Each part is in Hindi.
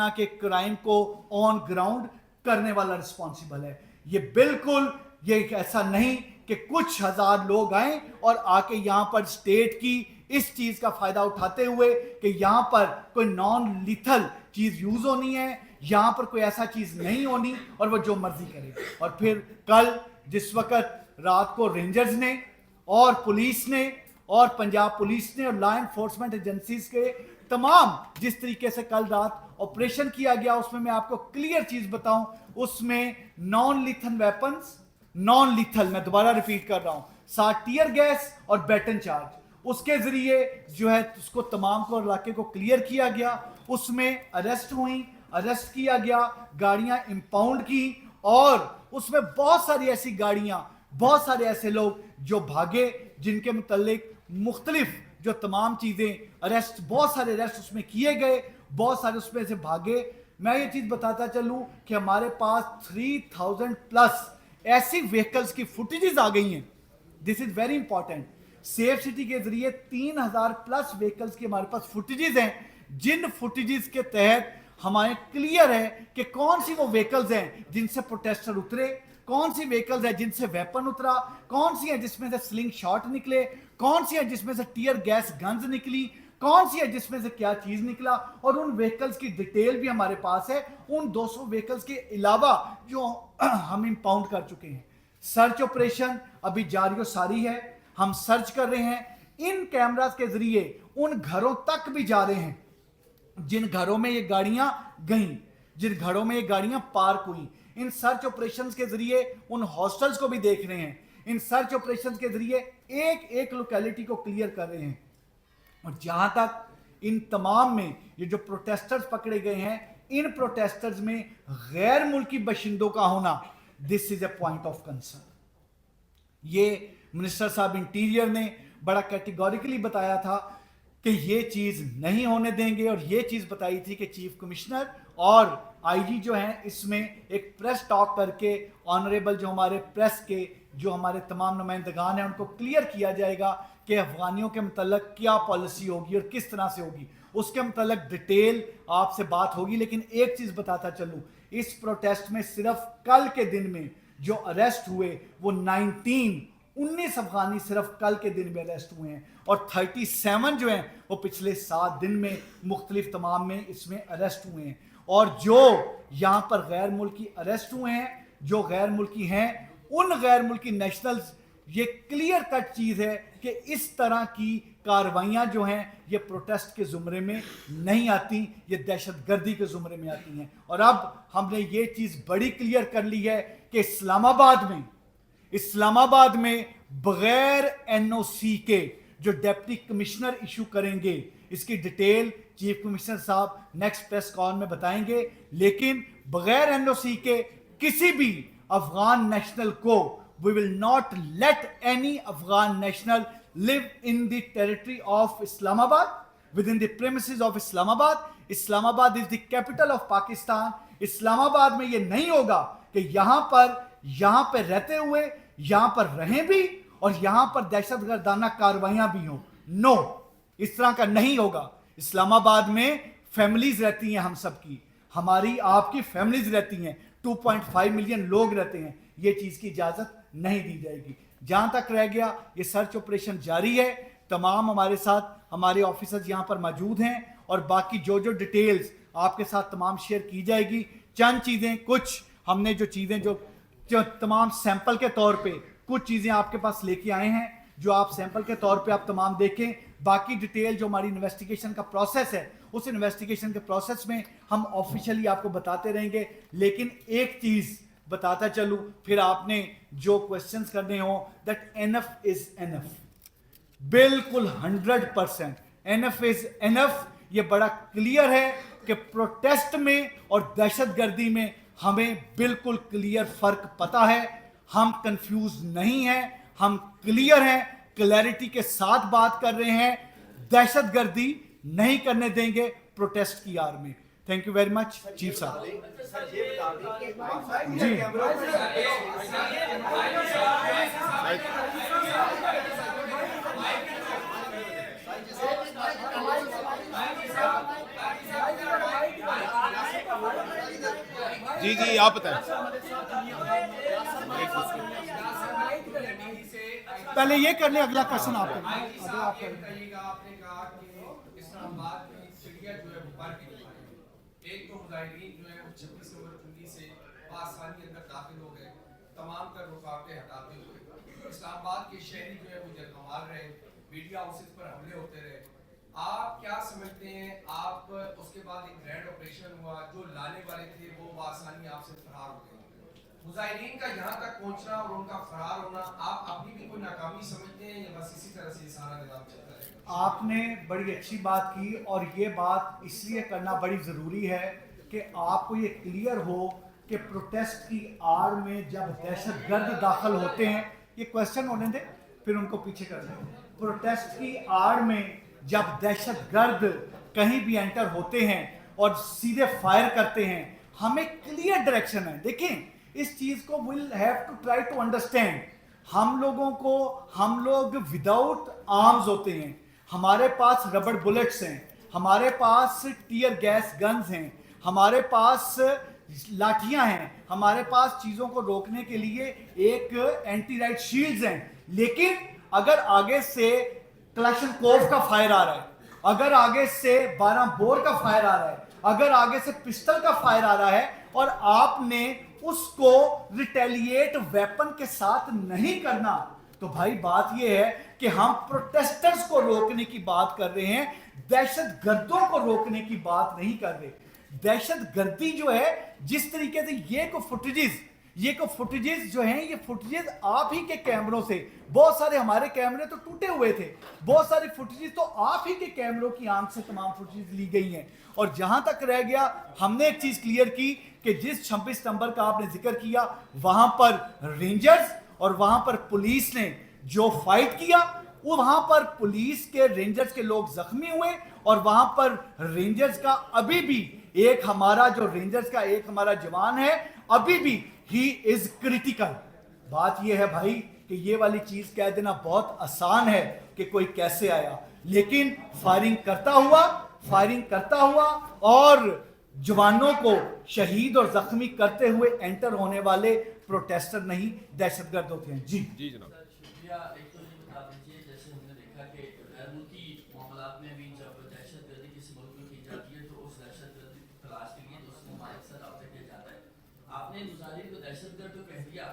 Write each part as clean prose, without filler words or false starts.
के क्राइम को ऑन ग्राउंड करने वाला रिस्पॉन्सिबल है। ये बिल्कुल ये ऐसा नहीं कि कुछ हजार लोग आए और आके यहां पर स्टेट की इस चीज का फायदा उठाते हुए कि यहां पर कोई नॉन लीथल चीज यूज होनी है, यहां पर कोई ऐसा चीज नहीं होनी और वो जो मर्जी करे। और फिर कल जिस वक्त रात को रेंजर्स ने और पुलिस ने और पंजाब पुलिस ने और लॉ एनफोर्समेंट एजेंसीज के तमाम जिस तरीके से कल रात ऑपरेशन किया गया, उसमें मैं आपको क्लियर चीज बताऊं, उसमें non lethal weapons, non lethal, मैं दोबारा रिपीट कर रहा हूं, साथ टीयर गैस और बैटन चार्ज, उसके जरिए जो है उसको तमाम को इलाके को क्लियर किया गया। उसमें अरेस्ट हुई, अरेस्ट किया गया, गाड़ियां इंपाउंड की और उसमें बहुत सारी ऐसी गाड़ियां, बहुत सारे ऐसे लोग जो भागे जिनके मुतल्लिक मुख्तलिफ जो तमाम चीजें अरेस्ट, बहुत सारे अरेस्ट उसमें किए गए, बहुत सारे उसमें से भागे। मैं ये चीज बताता चलूं कि हमारे पास 3000 प्लस ऐसी व्हीकल्स की फुटेजेस आ गई हैं। This is very important. Safe city के जरिए 3000 प्लस व्हीकल्स की हमारे पास फुटेजेस हैं, जिन फुटेजेस के तहत हमारे क्लियर है कि कौन सी वो व्हीकल्स हैं जिनसे प्रोटेस्टर उतरे, कौन सी व्हीकल्स है जिनसे वेपन उतरा, कौन सी है जिसमें से स्लिंग शॉट निकले, कौन सी है जिसमें से टीयर गैस गन्स निकली, कौन सी है जिसमें से क्या चीज निकला। और उन व्हीकल्स की डिटेल भी हमारे पास है, उन 200 व्हीकल्स के अलावा जो हम इंपाउंड कर चुके हैं। सर्च ऑपरेशन अभी जारी सारी है, हम सर्च कर रहे हैं, इन कैमरास के जरिए उन घरों तक भी जा रहे हैं जिन घरों में ये गाड़ियां गईं, जिन घरों में ये गाड़ियां पार्क हुई। इन सर्च ऑपरेशंस के जरिए उन हॉस्टल्स को भी देख रहे हैं, इन सर्च ऑपरेशंस के जरिए एक एक लोकेलिटी को क्लियर कर रहे हैं। और जहां तक इन तमाम में ये जो प्रोटेस्टर्स पकड़े गए हैं, इन प्रोटेस्टर्स में गैर मुल्की बाशिंदों का होना, this is a point of concern. ये मिनिस्टर साहब इंटीरियर ने बड़ा कैटेगोरिकली बताया था कि ये चीज नहीं होने देंगे, और ये चीज बताई थी कि चीफ कमिश्नर और आईजी जो हैं इसमें एक प्रेस टॉक करके ऑनरेबल जो हमारे प्रेस के जो हमारे तमाम नुमाइंदगान हैं उनको क्लियर किया जाएगा कि अफगानियों के मतलब क्या पॉलिसी होगी और किस तरह से होगी, उसके मतलब डिटेल आपसे बात होगी। लेकिन एक चीज बताता चलूं, इस प्रोटेस्ट में सिर्फ कल के दिन में जो अरेस्ट हुए वो 19 अफगानी सिर्फ कल के दिन में अरेस्ट हुए हैं, और 37 जो हैं वो पिछले 7 दिन में मुख्तलिफ तमाम में इसमें अरेस्ट हुए हैं। और जो यहाँ पर गैर मुल्की अरेस्ट हुए हैं, जो गैर मुल्की हैं, उन गैर मुल्की नेशनल्स, ये क्लियर कट चीज है कि इस तरह की कार्रवाइयां जो हैं ये प्रोटेस्ट के जुमरे में नहीं आती, ये दहशतगर्दी के जुमरे में आती हैं। और अब हमने ये चीज बड़ी क्लियर कर ली है कि इस्लामाबाद में बगैर एनओसी के जो डिप्टी कमिश्नर इशू करेंगे, इसकी डिटेल चीफ कमिश्नर साहब नेक्स्ट प्रेस कॉन में बताएंगे, लेकिन बगैर एनओसी के किसी भी अफगान नेशनल को we will not let any Afghan national live in the territory of Islamabad, within the premises of Islamabad. Islamabad is the capital of Pakistan. Islamabad में ये नहीं होगा कि यहां पर रहते हुए यहां पर रहें भी और यहां पर दहशतगर्दाना कार्रवाइयां भी हों। नो, इस तरह का नहीं होगा। इस्लामाबाद में फैमिलीज रहती हैं, हम सब की, हमारी आपकी फैमिलीज रहती हैं, 2.5 मिलियन लोग रहते हैं, ये चीज की इजाजत नहीं दी जाएगी। जहां तक रह गया ये सर्च ऑपरेशन जारी है, तमाम हमारे साथ हमारे ऑफिसर्स यहां पर मौजूद हैं, और बाकी जो जो डिटेल्स आपके साथ तमाम शेयर की जाएगी। चंद चीजें, कुछ हमने जो चीजें जो तमाम सैंपल के तौर पे कुछ चीजें आपके पास लेके आए हैं, जो आप सैंपल के तौर पे आप तमाम देखें। बाकी डिटेल जो हमारी इन्वेस्टिगेशन का प्रोसेस है, उस इन्वेस्टिगेशन के प्रोसेस में हम ऑफिशियली आपको बताते रहेंगे। लेकिन एक चीज बताता चलूं, फिर आपने जो क्वेश्चंस करने हो, दैट एनफ इज एनफ, बिल्कुल 100% एनफ इज एनफ। ये बड़ा क्लियर है कि प्रोटेस्ट में और दहशतगर्दी में हमें बिल्कुल क्लियर फर्क पता है, हम कंफ्यूज नहीं हैं, हम क्लियर हैं, क्लैरिटी के साथ बात कर रहे हैं। दहशतगर्दी नहीं करने देंगे प्रोटेस्ट की आड़ में। Thank you very much chief साहब। जी जी जी आप बताएं। पहले ये कर ले, अगला क्वेश्चन आप करें। अगला आप बताइएगा, आपने कहा कि इस्लामाबाद की चिड़िया जो है वो पर भी नहीं पाई। एक तो मुजाहिदीन जो है वो 26 नंबर चुंगी से आसानी अंदर दाखिल हो गए, तमाम तर रुकावटें हटाते हुए। इस्लामाबाद के शहरी जो है वो जलमाल रहे, मीडिया हाउसेस पर हमले होते रहे। आप क्या समझते हैं, आप उसके बाद एक ग्रैंड ऑपरेशन हुआ, जो लाने वाले थे वो आसानी आपसे फरार हो गए। मुजाहिदीन का यहाँ तक पहुँचना और उनका फरार होना आप अपनी भी कोई नाकामी समझते हैं या बस इसी तरह से सारा निजाम चलता रहेगा? आपने बड़ी अच्छी बात की, और ये बात इसलिए करना बड़ी ज़रूरी है कि आपको ये क्लियर हो कि प्रोटेस्ट की आड़ में जब दहशतगर्द दाखिल होते हैं, ये क्वेश्चन होने दे फिर उनको पीछे कर दें। प्रोटेस्ट की आड़ में जब दहशतगर्द कहीं भी एंटर होते हैं और सीधे फायर करते हैं, हमें क्लियर डायरेक्शन है। देखें, इस चीज को will have to try to understand. हम लोग विदाउट आर्म्स होते हैं, हमारे पास रबड़ बुलेट्स हैं, हमारे पास टीयर गैस गन्स हैं, हमारे पास लाठियां हैं, हमारे पास चीजों को रोकने के लिए एक एंटी राइट शील्ड्स हैं। लेकिन अगर आगे से क्लैशनकोव का फायर आ रहा है, अगर आगे से 12 बोर का फायर आ रहा है, अगर आगे से पिस्टल का फायर आ रहा है और आपने उसको रिटेलिएट वेपन के साथ नहीं करना, तो भाई बात यह है कि हम प्रोटेस्टर्स को रोकने की बात कर रहे हैं, दहशतगर्दों को रोकने की बात नहीं कर रहे। दहशतगर्दी जो है, जिस तरीके से ये को फुटेजेस जो हैं, ये फुटेजेस आप ही के कैमरों से, बहुत सारे हमारे कैमरे तो टूटे हुए थे, बहुत सारी फुटेजेस तो आप ही के कैमरों की आंख से तमाम फुटेजेस ली गई हैं। और जहां तक रह गया, हमने एक चीज क्लियर की कि जिस 26 नंबर का आपने जिक्र किया, वहां पर रेंजर्स और वहां पर पुलिस ने जो फाइट किया, वो वहां पर पुलिस के रेंजर्स के लोग जख्मी हुए, और वहां पर रेंजर्स का अभी भी एक हमारा जवान है, अभी भी ही इज क्रिटिकल। बात यह है भाई कि ये वाली चीज कह देना बहुत आसान है कि कोई कैसे आया, लेकिन फायरिंग करता हुआ और जवानों को शहीद और जख्मी करते हुए एंटर होने वाले प्रोटेस्टर नहीं, दहशतगर्द होते हैं। जी जी जनाब। शुक्रिया। एक तो ये बता दीजिए, जैसे हमने देखा कि गैर मुल्की मामलात में भी जब दहशतगर्दी किसी मुल्क में की जाती है तो उस दहशतगर्दी की तलाश के लिए दोस्तों हमारे अक्सर रब्ता किया जाता है। आपने मुजाहिदीन को दहशतगर्द तो कह दिया,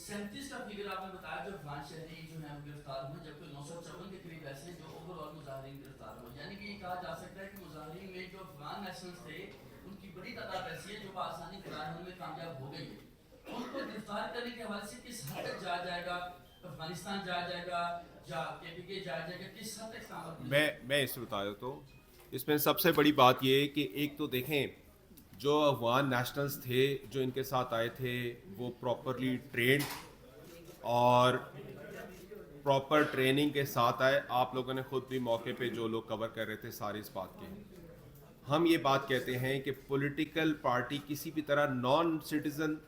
37 का फिगर आपने बताया जो अफगान शहरी जो है गिरफ्तार हुए, जबकि 954 के करीब ऐसे हैं जो ओवरऑल मुजाहिदीन गिरफ्तार हुए। यानी कि ये कहा जा सकता है कि मुजाहिदीन में जो अफगान नेशनल्स थे उनकी बड़ी तादाद ऐसी है जो आसानी फरार होने में कामयाब हो गई है। उनको गिरफ्तार करने के हवाले से किस हद तक जाया जाएगा, अफगानिस्तान जाया जाएगा या केपीके जाया जाएगा, किस हद तक सामर्थ्य? मैं इसमें बता देता हूँ। इसमें सबसे बड़ी बात ये है कि एक तो देखें, जो अफगान नेशनल्स थे जो इनके साथ आए थे वो प्रॉपरली ट्रेंड और प्रॉपर ट्रेनिंग के साथ आए। आप लोगों ने खुद भी मौके पे जो लोग कवर कर रहे थे सारे इस बात के, हम ये बात कहते हैं कि पॉलिटिकल पार्टी किसी भी तरह नॉन सिटीजन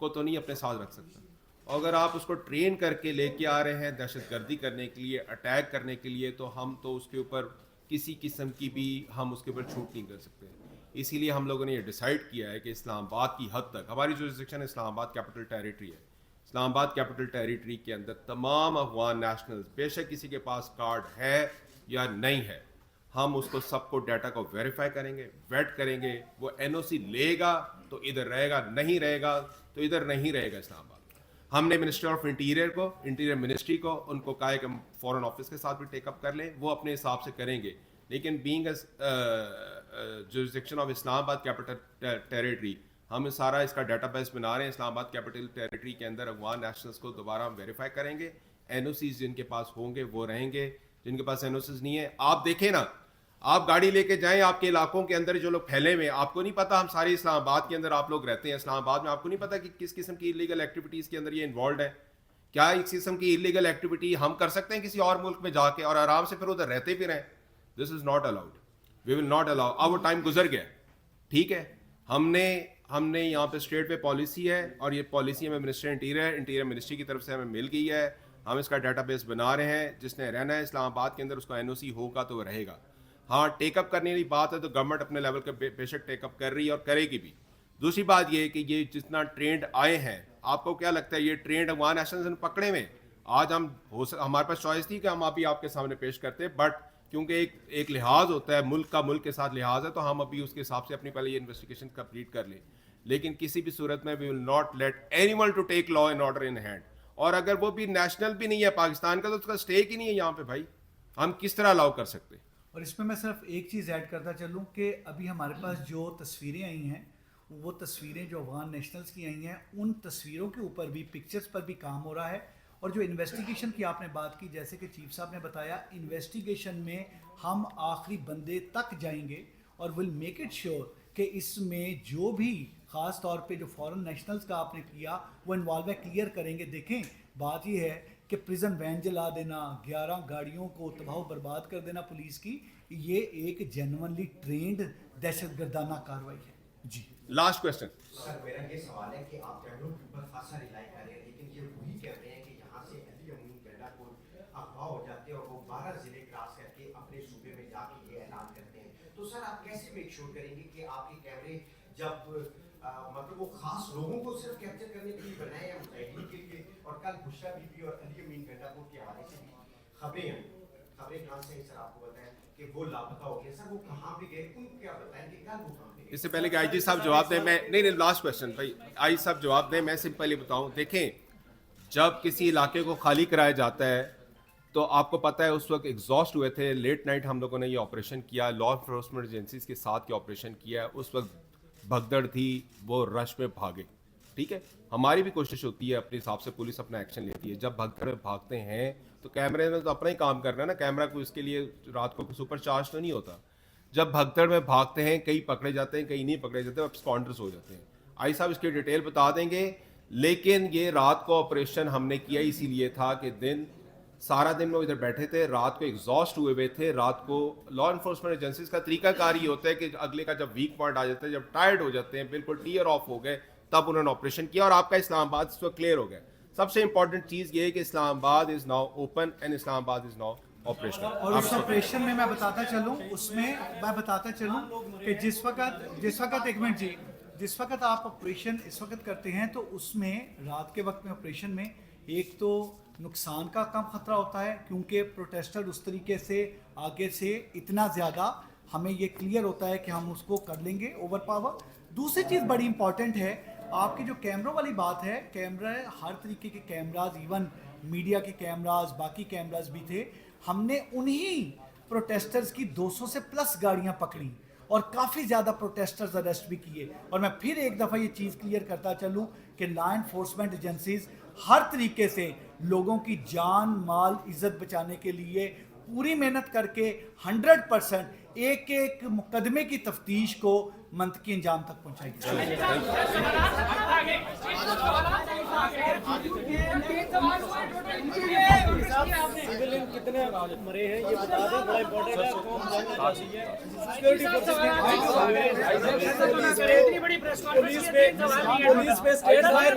को तो नहीं अपने साथ रख सकता। अगर आप उसको ट्रेन करके लेके आ रहे हैं दहशतगर्दी करने के लिए, अटैक करने के लिए, तो हम तो उसके ऊपर किसी किस्म की भी हम उसके ऊपर छूट नहीं कर सकते। इसीलिए हम लोगों ने ये डिसाइड किया है कि इस्लामाबाद की हद तक हमारी जुरिस्डिक्शन इस्लामाबाद कैपिटल टेरिटरी है। इस्लामाबाद कैपिटल टेरिटरी के अंदर तमाम अफगान नेशनल्स, बेशक किसी के पास कार्ड है या नहीं है, हम उसको सबको डाटा को वेरीफाई करेंगे, वेट करेंगे। वो एनओसी लेगा तो इधर रहेगा, नहीं रहेगा तो इधर नहीं रहेगा इस्लामाबाद। हमने मिनिस्टर ऑफ इंटीरियर को, इंटीरियर मिनिस्ट्री को, उनको कहा है कि फॉरेन ऑफिस के साथ भी टेकअप कर लें, वो अपने हिसाब से करेंगे। लेकिन being jurisdiction of Islamabad capital territory, हम सारा इसका डाटाबेस बना रहे हैं। इस्लामाबाद कैपिटल टेरिटरी के अंदर अफगान नेशनल्स को दोबारा हम वेरीफाई करेंगे। एनओसीज जिनके पास होंगे वो रहेंगे, जिनके पास एनओसीज नहीं है, आप देखें ना, आप गाड़ी लेके जाएं आपके इलाकों के अंदर जो लोग फैले हुए, आपको नहीं पता, हम सारे इस्लामाबाद के अंदर आप लोग रहते हैं, इस्लामाबाद में आपको नहीं पता कि किस किस्म की इलीगल एक्टिविटीज़ के अंदर ये इन्वॉल्व है। क्या इस किस्म की इलीगल एक्टिविटी हम कर सकते हैं किसी और मुल्क में जाके और आराम से फिर उधर रहते भी रहें? This is not allowed, we will not allow. अब वो टाइम गुजर गया, ठीक है। हमने यहाँ पे स्टेट पे पॉलिसी है और ये पॉलिसी हमें मिनिस्टर इंटीरियर मिनिस्ट्री की तरफ से हमें मिल गई है। हम इसका डाटाबेस बना रहे हैं, जिसने रहना है इस्लामाबाद के अंदर उसका एनओसी होगा तो वो रहेगा। हाँ, टेकअप करने की बात है तो गवर्नमेंट अपने लेवल पे बेशक टेकअप कर रही है और करेगी भी, दूसरी बात ये कि ये जितना ट्रेंड आए हैं, आपको क्या लगता है ये ट्रेंड अफगान नेशनल्स ने पकड़े में? आज हमारे पास चॉइस थी कि हम अभी आपके सामने पेश करते, बट क्योंकि एक लिहाज होता है, मुल्क का मुल्क के साथ लिहाज है, तो हम अभी उसके हिसाब से अपनी पहले ये इन्वेस्टिगेशन कंप्लीट कर लें। लेकिन किसी भी सूरत में we will not let anyone to take law and order in hand. और अगर वो भी नेशनल भी नहीं है पाकिस्तान का, तो उसका स्टेक ही नहीं है यहाँ पे भाई, हम किस तरह अलाउ कर सकते? और इसमें मैं सिर्फ एक चीज़ ऐड करता चलूँ कि अभी हमारे पास जो तस्वीरें आई हैं, वो तस्वीरें जो अफगान नेशनल्स की आई हैं, उन तस्वीरों के ऊपर भी, पिक्चर्स पर भी काम हो रहा है। और जो इन्वेस्टिगेशन की आपने बात की, जैसे कि चीफ साहब ने बताया, इन्वेस्टिगेशन में हम आखिरी बंदे तक जाएंगे और विल मेक इट श्योर कि इसमें जो भी ख़ास तौर पे जो फॉरेन नेशनल्स का आपने किया वो इन्वॉल्व है, क्लियर करेंगे। देखें, बात ये है कि प्रिजन वैन जला देना, 11 गाड़ियों को तबाह बर्बाद कर देना पुलिस की, ये एक जेन्युइनली ट्रेंड दहशतगर्दाना कार्रवाई है। जी लास्ट क्वेश्चन सर, मेरा ये सवाल है कि आप कैमरों के ऊपर खासा रिलाई कर रहे हैं, लेकिन ये वही कहते हैं कि यहाँ से अली अमीन गंडा को अफवाह हो जाते हैं और वो 12 जिले क्रॉस करके अपने सूबे में जाके ये ऐलान करते हैं। तो सर, आप कैसे मेक श्योर करेंगे कि आपके कैमरे जब मतलब वो खास लोगों को सिर्फ कैप्चर करने के लिए बनाए हैं, मुजाहिदीन के लिए? और कल बुशरा बीबी और अली अमीन गंडापुर के हवाले से भी खबरें हैं, खबरें कहाँ से सर आपको बताएं कि वो लापता हो गए? सर, वो कहाँ पे गए, उनको क्या बताएं कि कल वो कहाँ पे गए? इससे पहले कि आईजी साहब जवाब दें, मैं नहीं लास्ट क्वेश्चन भाई, आईजी साहब जवाब दें, मैं सिंपली बताऊं। देखें, जब किसी इलाके को खाली कराया जाता है तो आपको पता है उस वक्त एग्जॉस्ट हुए थे, लेट नाइट हम लोगों ने ये ऑपरेशन किया, लॉ इन्फोर्समेंट एजेंसीज के साथ ये ऑपरेशन किया है। उस वक्त भगदड़ थी, वो रश में भागे, ठीक है। हमारी भी कोशिश होती है अपने हिसाब से, पुलिस अपना एक्शन लेती है। जब भगदड़ में भागते हैं तो कैमरे ने तो अपना ही काम करना है ना, कैमरा को इसके लिए रात को सुपर चार्ज तो नहीं होता। जब भगदड़ में भागते हैं, कई पकड़े जाते हैं, कई नहीं पकड़े जाते, अब स्पॉन्डर्स हो जाते हैं। आई साहब इसकी डिटेल बता देंगे, लेकिन ये रात को ऑपरेशन हमने किया इसीलिए था कि दिन सारा दिन लोग इधर बैठे थे, रात को एग्जॉस्ट हुए थे। रात को लॉ इन्फोर्समेंट एजेंसीज का तरीकाकार ये होता है कि अगले का जब वीक पॉइंट आ जाता है, जब टायर्ड हो जाते हैं, बिल्कुल टीयर ऑफ हो गए, तब उन्होंने ऑपरेशन किया और आपका इस्लामाबाद इस वक्त क्लियर हो गया। सबसे इंपॉर्टेंट चीज़ ये है कि Islamabad is now open and Islamabad is now operational. और उस ऑपरेशन में मैं बताता चलूं कि जिस वक्त एक मिनट जी, जिस वक्त आप ऑपरेशन इस वक्त करते हैं तो उसमें रात के वक्त में ऑपरेशन में एक तो नुकसान का कम खतरा होता है, क्योंकि प्रोटेस्टर उस तरीके से आगे से इतना ज़्यादा हमें ये क्लियर होता है कि हम उसको कर लेंगे ओवर पावर। दूसरी चीज़ बड़ी इंपॉर्टेंट है, आपकी जो कैमरों वाली बात है, कैमरा हर तरीके के कैमराज, इवन मीडिया के कैमराज, बाकी कैमराज भी थे। हमने उन्हीं प्रोटेस्टर्स की 200 से प्लस गाड़ियां पकड़ी और काफ़ी ज़्यादा प्रोटेस्टर्स अरेस्ट भी किए। और मैं फिर एक दफ़ा ये चीज़ क्लियर करता चलूँ कि लॉ इन्फोर्समेंट एजेंसीज हर तरीके से लोगों की जान माल इज्जत बचाने के लिए पूरी मेहनत करके 100% एक एक मुकदमे की तफ्तीश को मंतकी अंजाम तक पहुँचाएगी। सिविलियन कितने मरे हैं ये बता दें, बड़ा इंपॉर्टेंट है। कौन जानना चाहिए? सिक्योरिटी फोर्सेस, पुलिस पे स्टेट फायर